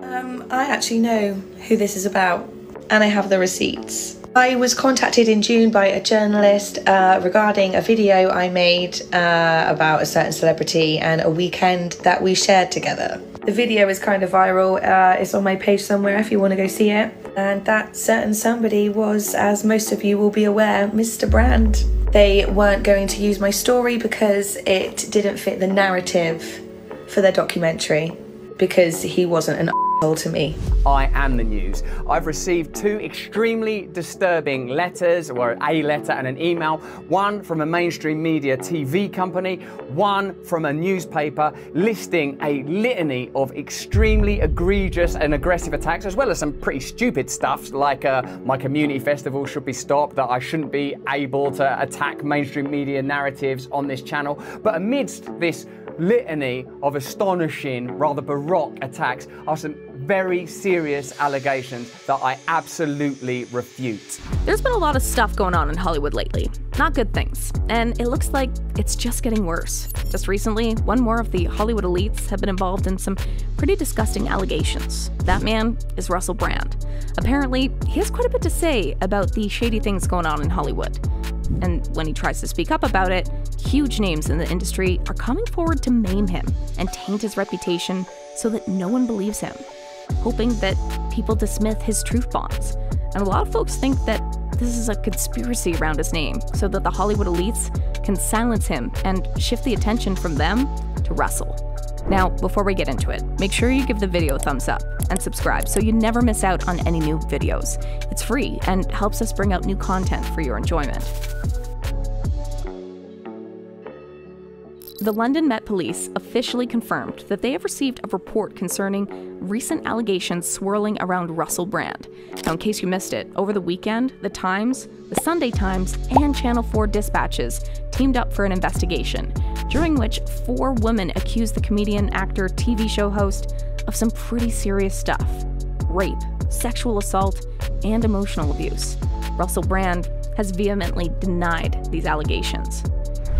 I actually know who this is about, and I have the receipts. I was contacted in June by a journalist regarding a video I made about a certain celebrity and a weekend that we shared together. The video is kind of viral. It's on my page somewhere if you want to go see it. And that certain somebody was, as most of you will be aware, Mr. Brand. They weren't going to use my story because it didn't fit the narrative for their documentary, because he wasn't an asshole to me. I am the news. I've received two extremely disturbing letters, or a letter and an email, one from a mainstream media TV company, one from a newspaper, listing a litany of extremely egregious and aggressive attacks, as well as some pretty stupid stuff like my community festival should be stopped, that I shouldn't be able to attack mainstream media narratives on this channel. But amidst this litany of astonishing, rather baroque attacks are some very serious allegations that I absolutely refute. There's been a lot of stuff going on in Hollywood lately. Not good things. And it looks like it's just getting worse. Just recently, one more of the Hollywood elites have been involved in some pretty disgusting allegations. That man is Russel Brand. Apparently, he has quite a bit to say about the shady things going on in Hollywood. And when he tries to speak up about it, huge names in the industry are coming forward to maim him and taint his reputation so that no one believes him, hoping that people dismiss his truth bombs. And a lot of folks think that this is a conspiracy around his name so that the Hollywood elites can silence him and shift the attention from them to Russel. Now, before we get into it, make sure you give the video a thumbs up and subscribe so you never miss out on any new videos. It's free and helps us bring out new content for your enjoyment. The London Met Police officially confirmed that they have received a report concerning recent allegations swirling around Russel Brand. Now, in case you missed it, over the weekend, The Times, the Sunday Times, and Channel 4 dispatches teamed up for an investigation, during which 4 women accused the comedian, actor, TV show host of some pretty serious stuff: rape, sexual assault, and emotional abuse. Russel Brand has vehemently denied these allegations.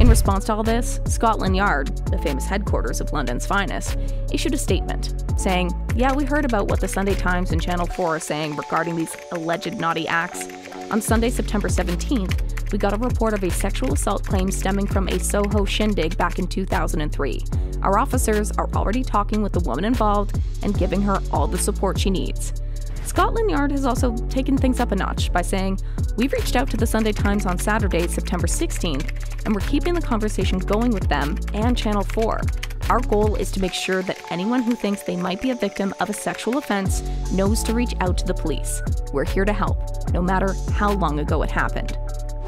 In response to all this, Scotland Yard, the famous headquarters of London's finest, issued a statement saying, "Yeah, we heard about what the Sunday Times and Channel 4 are saying regarding these alleged naughty acts. On Sunday, September 17th, we got a report of a sexual assault claim stemming from a Soho shindig back in 2003. Our officers are already talking with the woman involved and giving her all the support she needs." Scotland Yard has also taken things up a notch by saying, "We've reached out to the Sunday Times on Saturday, September 16th, and we're keeping the conversation going with them and Channel 4. Our goal is to make sure that anyone who thinks they might be a victim of a sexual offense knows to reach out to the police. We're here to help, no matter how long ago it happened."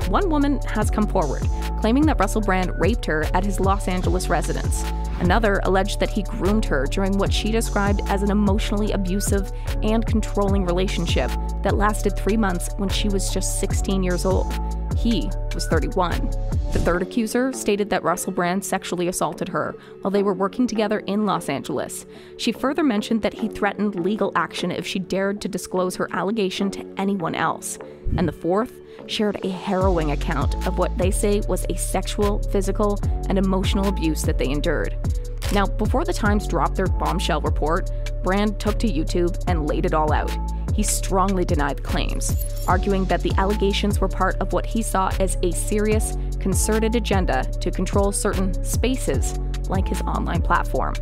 One woman has come forward, claiming that Russel Brand raped her at his Los Angeles residence. Another alleged that he groomed her during what she described as an emotionally abusive and controlling relationship that lasted 3 months when she was just 16 years old. He was 31. The third accuser stated that Russel Brand sexually assaulted her while they were working together in Los Angeles. She further mentioned that he threatened legal action if she dared to disclose her allegation to anyone else. And the fourth shared a harrowing account of what they say was a sexual, physical, and emotional abuse that they endured. Now, before the Times dropped their bombshell report, Brand took to YouTube and laid it all out. He strongly denied the claims, arguing that the allegations were part of what he saw as a serious, concerted agenda to control certain spaces, like his online platform.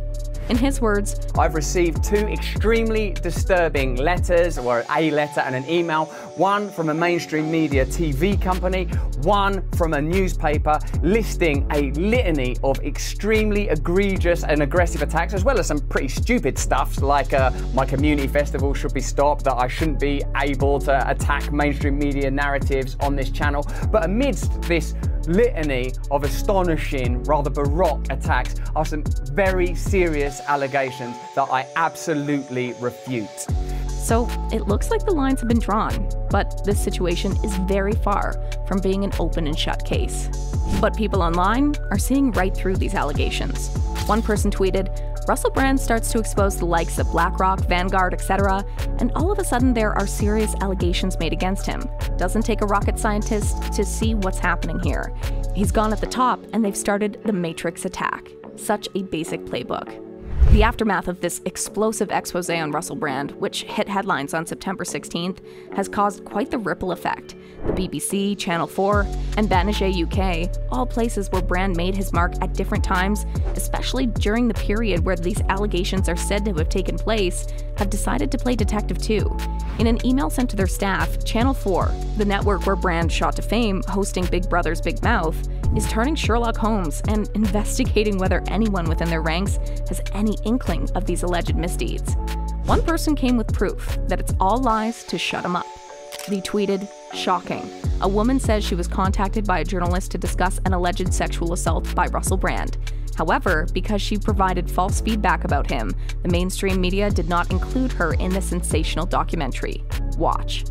In his words, "I've received two extremely disturbing letters, or a letter and an email, one from a mainstream media TV company, one from a newspaper, listing a litany of extremely egregious and aggressive attacks, as well as some pretty stupid stuff like my community festival should be stopped, that I shouldn't be able to attack mainstream media narratives on this channel." But amidst this litany of astonishing, rather baroque attacks are some very serious allegations that I absolutely refute. So it looks like the lines have been drawn, but this situation is very far from being an open and shut case. But people online are seeing right through these allegations. One person tweeted, "Russel Brand starts to expose the likes of BlackRock, Vanguard, etc., and all of a sudden there are serious allegations made against him. Doesn't take a rocket scientist to see what's happening here. He's gone at the top and they've started the Matrix attack. Such a basic playbook." The aftermath of this explosive expose on Russel Brand, which hit headlines on September 16th, has caused quite the ripple effect. The BBC, Channel 4, and Banijay UK, all places where Brand made his mark at different times, especially during the period where these allegations are said to have taken place, have decided to play detective too. In an email sent to their staff, Channel 4, the network where Brand shot to fame hosting Big Brother's Big Mouth, is turning Sherlock Holmes and investigating whether anyone within their ranks has any inkling of these alleged misdeeds. One person came with proof that it's all lies to shut him up. He tweeted, "Shocking. A woman says she was contacted by a journalist to discuss an alleged sexual assault by Russel Brand. However, because she provided false feedback about him, the mainstream media did not include her in the sensational documentary. Watch."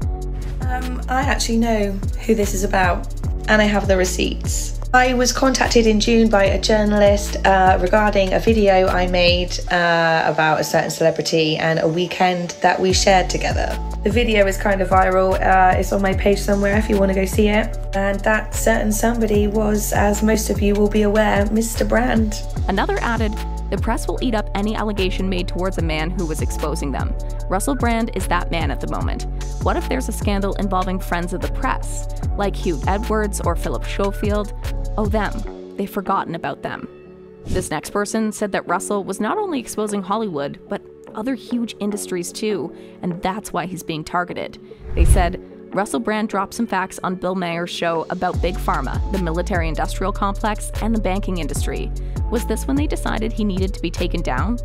I actually know who this is about, and I have the receipts. I was contacted in June by a journalist regarding a video I made about a certain celebrity and a weekend that we shared together. The video is kind of viral. It's on my page somewhere if you want to go see it. And that certain somebody was, as most of you will be aware, Mr. Brand. Another added, "The press will eat up any allegation made towards a man who was exposing them. Russel Brand is that man at the moment. What if there's a scandal involving friends of the press, like Hugh Edwards or Philip Schofield? Oh, them. They've forgotten about them." This next person said that Russel was not only exposing Hollywood, but other huge industries too, and that's why he's being targeted. They said, "Russel Brand dropped some facts on Bill Maher's show about Big Pharma, the military-industrial complex, and the banking industry. Was this when they decided he needed to be taken down?"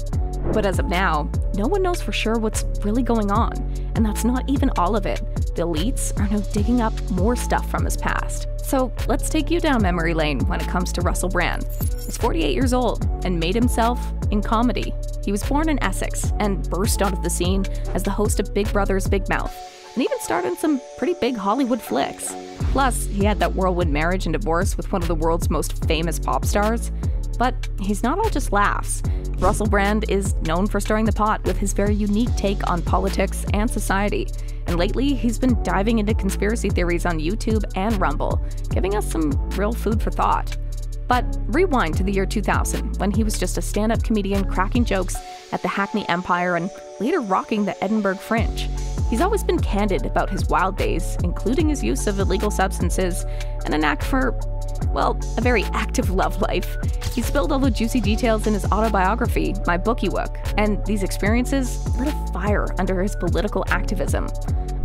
But as of now, no one knows for sure what's really going on, and that's not even all of it. The elites are now digging up more stuff from his past. So let's take you down memory lane when it comes to Russel Brand. He's 48 years old and made himself in comedy. He was born in Essex and burst onto the scene as the host of Big Brother's Big Mouth, and even starred in some pretty big Hollywood flicks. Plus, he had that whirlwind marriage and divorce with one of the world's most famous pop stars. But he's not all just laughs. Russel Brand is known for stirring the pot with his very unique take on politics and society. And lately, he's been diving into conspiracy theories on YouTube and Rumble, giving us some real food for thought. But rewind to the year 2000, when he was just a stand-up comedian cracking jokes at the Hackney Empire and later rocking the Edinburgh Fringe. He's always been candid about his wild days, including his use of illegal substances and a knack for, well, a very active love life. He spilled all the juicy details in his autobiography, My Bookie Book, and these experiences lit a fire under his political activism.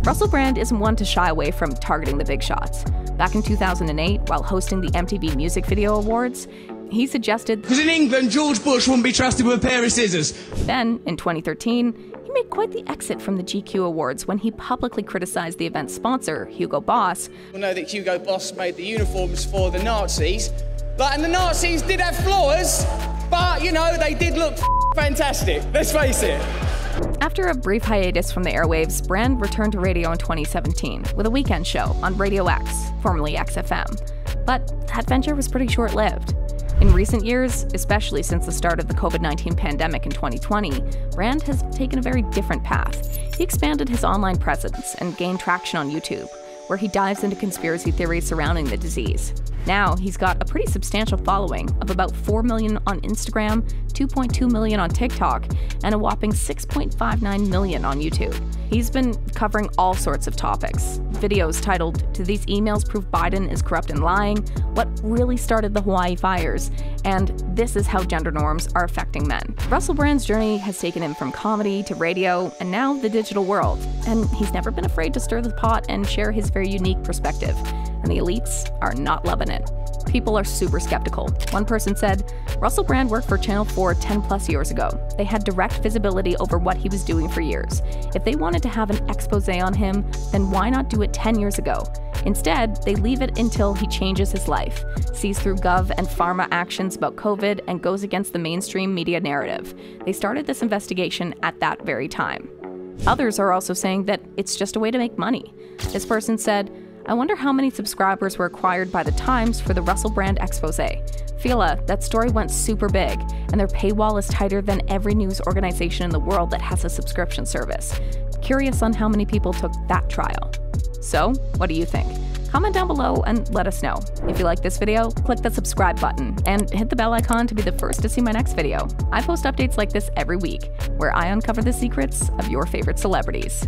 Russel Brand isn't one to shy away from targeting the big shots. Back in 2008, while hosting the MTV Music Video Awards, he suggested, "Because in England, George Bush wouldn't be trusted with a pair of scissors." Then, in 2013, he made quite the exit from the GQ Awards when he publicly criticized the event's sponsor, Hugo Boss. We know that Hugo Boss made the uniforms for the Nazis, and the Nazis did have flaws, but, they did look fantastic, let's face it. After a brief hiatus from the airwaves, Brand returned to radio in 2017 with a weekend show on Radio X, formerly XFM. But that venture was pretty short-lived. In recent years, especially since the start of the COVID-19 pandemic in 2020, Brand has taken a very different path. He expanded his online presence and gained traction on YouTube, where he dives into conspiracy theories surrounding the disease. Now, he's got a pretty substantial following of about 4 million on Instagram, 2.2 million on TikTok, and a whopping 6.59 million on YouTube. He's been covering all sorts of topics. Videos titled, "Do these emails prove Biden is corrupt and lying?" "What really started the Hawaii fires?" and "This is how gender norms are affecting men." Russel Brand's journey has taken him from comedy to radio and now the digital world. And he's never been afraid to stir the pot and share his very unique perspective. And the elites are not loving it. People are super skeptical. One person said, "Russel Brand worked for Channel 4 10 plus years ago. They had direct visibility over what he was doing for years. If they wanted to have an expose on him, then why not do it 10 years ago? Instead, they leave it until he changes his life, sees through Gov and Pharma actions about COVID, and goes against the mainstream media narrative. They started this investigation at that very time." Others are also saying that it's just a way to make money. This person said, "I wonder how many subscribers were acquired by the Times for the Russel Brand expose. Fila, that story went super big, and their paywall is tighter than every news organization in the world that has a subscription service. Curious on how many people took that trial." So, what do you think? Comment down below and let us know. If you like this video, click the subscribe button and hit the bell icon to be the first to see my next video. I post updates like this every week, where I uncover the secrets of your favorite celebrities.